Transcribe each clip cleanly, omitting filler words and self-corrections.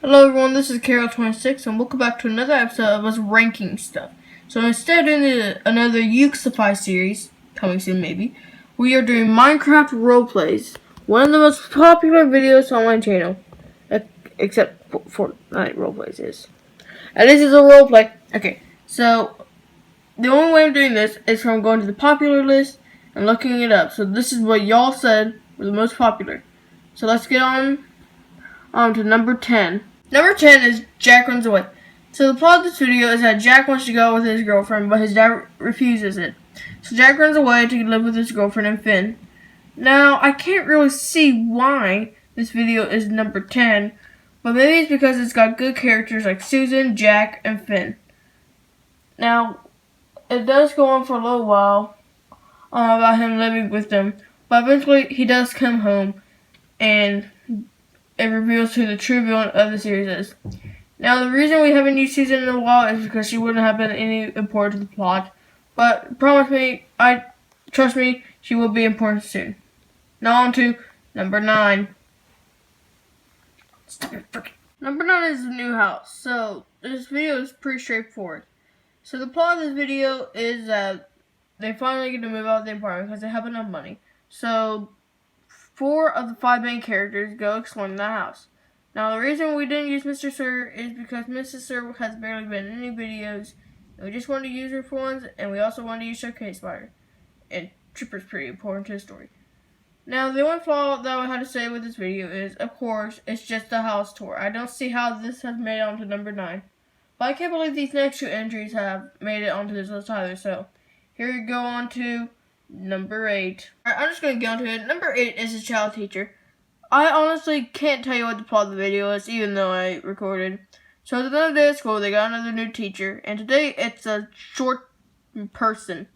Hello everyone, this is Carol26 and welcome back to another episode of us ranking stuff. So instead of doing another Yuxify series, coming soon maybe, we are doing Minecraft roleplays. One of the most popular videos on my channel. Except Fortnite roleplays is. And this is a roleplay. Okay, so the only way I'm doing this is from going to the popular list and looking it up. So this is what y'all said were the most popular. So let's get on to number 10. Number 10 is Jack Runs Away. So the plot of this video is that Jack wants to go with his girlfriend, but his dad refuses it. So Jack runs away to live with his girlfriend and Finn. Now, I can't really see why this video is number 10, but maybe it's because it's got good characters like Susan, Jack, and Finn. Now, it does go on for a little while about him living with them, but eventually he does come home and it reveals who the true villain of the series is. Now, the reason we haven't used Susan in a while is because she wouldn't have been any important to the plot. But trust me, she will be important soon. Now on to number 9. Stop it, freaking. Number 9 is the new house. So, this video is pretty straightforward. So, the plot of this video is that they finally get to move out of the apartment because they have enough money. So, 4 of the 5 main characters go exploring the house. Now, the reason we didn't use Mr. Sir is because Mrs. Sir has barely been in any videos, and we just wanted to use her for ones, and we also wanted to use Showcase Spider. And Tripper's pretty important to the story. Now, the only flaw that I had to say with this video is, of course, it's just a house tour. I don't see how this has made it onto number 9. But I can't believe these next 2 entries have made it onto this list either, so here we go on to number 8. Alright, I'm just going to get onto it. Number 8 is a child teacher. I honestly can't tell you what the plot of the video is, even though I recorded. So at the end of the day at school, they got another new teacher, and today it's a short person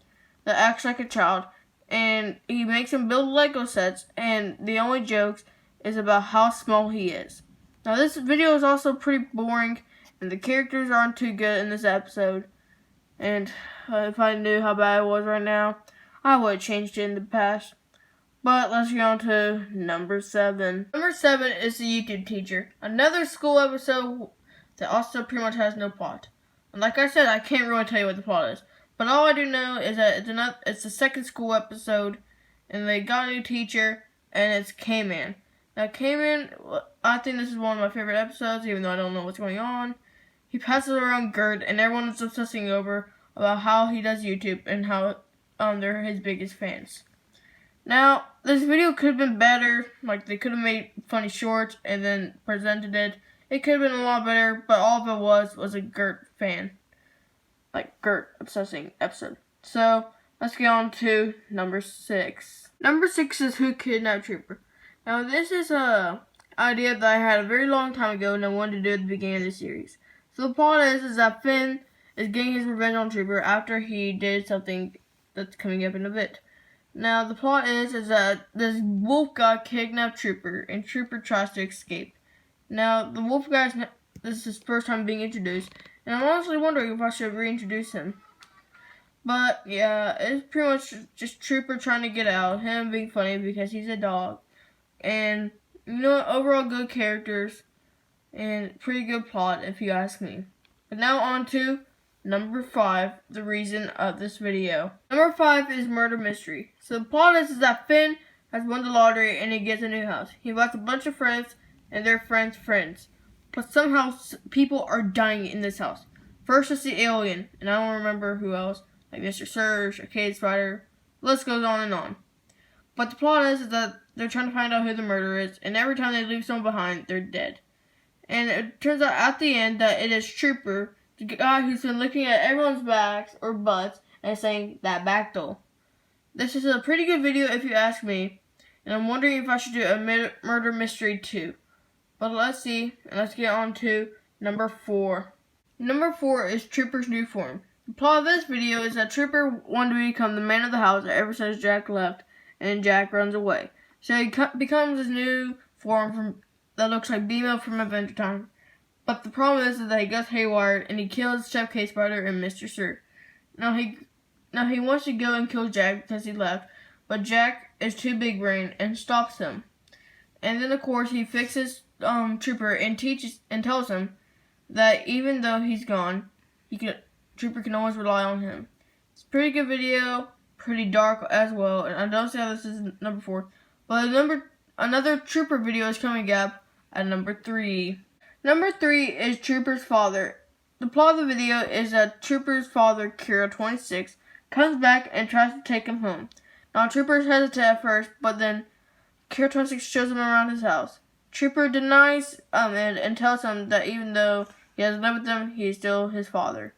that acts like a child, and he makes him build Lego sets, and the only jokes is about how small he is. Now this video is also pretty boring, and the characters aren't too good in this episode, and if I knew how bad it was right now, I would have changed it in the past. But let's get on to number 7. Number 7 is the YouTube teacher. Another school episode that also pretty much has no plot. And like I said, I can't really tell you what the plot is. But all I do know is that it's the second school episode, and they got a new teacher, and it's K-Man. Now K-Man, I think this is one of my favorite episodes, even though I don't know what's going on. He passes around Gert, and everyone is obsessing over about how he does YouTube and how they're his biggest fans. Now, this video could have been better. Like, they could have made funny shorts and then presented it. It could have been a lot better, but all of it was a Gert fan. Like, Gert obsessing episode. So, let's get on to number 6. Number 6 is Who Kidnapped Trooper. Now, this is a idea that I had a very long time ago and I wanted to do at the beginning of the series. So, the plot is that Finn is getting his revenge on Trooper after he did something that's coming up in a bit. Now, the plot is that this wolf guy kidnapped Trooper, and Trooper tries to escape. Now, the wolf guy, this is his first time being introduced, and I'm honestly wondering if I should reintroduce him. But, yeah, it's pretty much just Trooper trying to get out, him being funny because he's a dog, and, you know, overall good characters, and pretty good plot, if you ask me. But now on to number 5, the reason of this video. Number 5 is Murder Mystery. So the plot is that Finn has won the lottery and he gets a new house. He invites a bunch of friends and their friends. But somehow people are dying in this house. First it's the alien, and I don't remember who else, like Mr. Surge, Arcade Spider, the list goes on and on. But the plot is that they're trying to find out who the murderer is, and every time they leave someone behind, they're dead. And it turns out at the end that it is Trooper, the guy who's been looking at everyone's backs or butts and saying that back door. This is a pretty good video if you ask me, and I'm wondering if I should do a murder mystery too. But let's see, and let's get on to number 4. Number 4 is Trooper's new form. The plot of this video is that Trooper wanted to become the man of the house ever since Jack left, and Jack runs away. So he becomes his new form that looks like BMO from Adventure Time. But the problem is that he goes haywire and he kills Chef K Spider and Mr. Sir. Now he wants to go and kill Jack because he left, but Jack is too big brain and stops him. And then of course he fixes Trooper and tells him that even though he's gone, Trooper can always rely on him. It's a pretty good video, pretty dark as well, and I don't see how this is number 4. But another Trooper video is coming up at number 3. Number 3 is Trooper's father. The plot of the video is that Trooper's father, Kira 26, comes back and tries to take him home. Now Trooper hesitates at first, but then Kira 26 shows him around his house. Trooper denies and tells him that even though he has lived with them, he is still his father.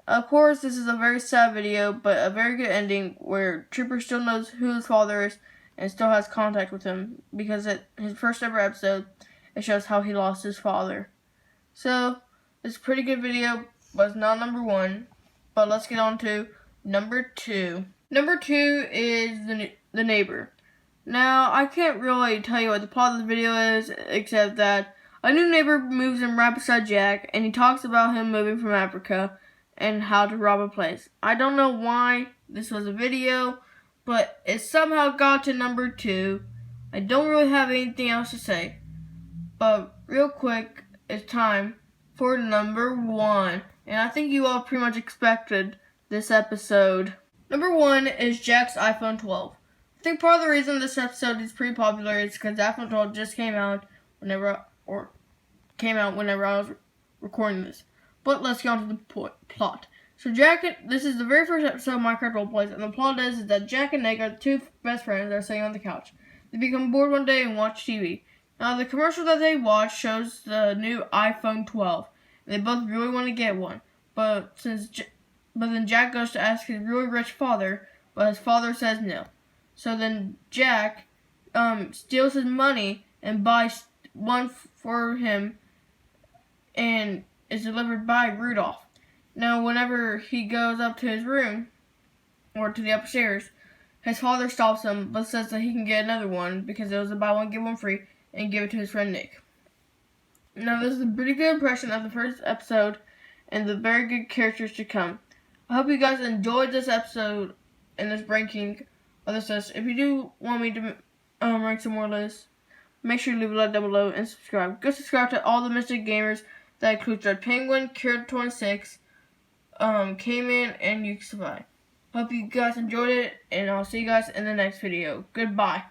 Of course, this is a very sad video, but a very good ending where Trooper still knows who his father is and still has contact with him, because his first ever episode, it shows how he lost his father. So, it's a pretty good video, but it's not number 1. But let's get on to number 2. Number 2 is The Neighbor. Now, I can't really tell you what the plot of the video is, except that a new neighbor moves in right beside Jack, and he talks about him moving from Africa and how to rob a place. I don't know why this was a video, but it somehow got to number 2. I don't really have anything else to say. But real quick, it's time for number 1. And I think you all pretty much expected this episode. Number 1 is Jack's iPhone 12. I think part of the reason this episode is pretty popular is because the iPhone 12 just came out whenever I was recording this. But let's get on to the plot. So this is the very first episode of Minecraft Roleplays, and the plot is that Jack and Nick are the 2 best friends that are sitting on the couch. They become bored one day and watch TV. Now the commercial that they watch shows the new iPhone 12. And they both really want to get one, but then Jack goes to ask his really rich father, but his father says no. So then Jack steals his money and buys one for him, and is delivered by Rudolph. Now, whenever he goes up to his room, or to the upstairs, his father stops him, but says that he can get another one, because it was a buy one, get one free, and give it to his friend Nick. Now, this is a pretty good impression of the first episode, and the very good characters to come. I hope you guys enjoyed this episode, and this ranking of this list. If you do want me to rank some more lists, make sure you leave a like down below, and subscribe. Go subscribe to all the Mystic Gamers. That includes Red Penguin, Kira 26, Cayman, and Yuki Sabai. Hope you guys enjoyed it, and I'll see you guys in the next video. Goodbye.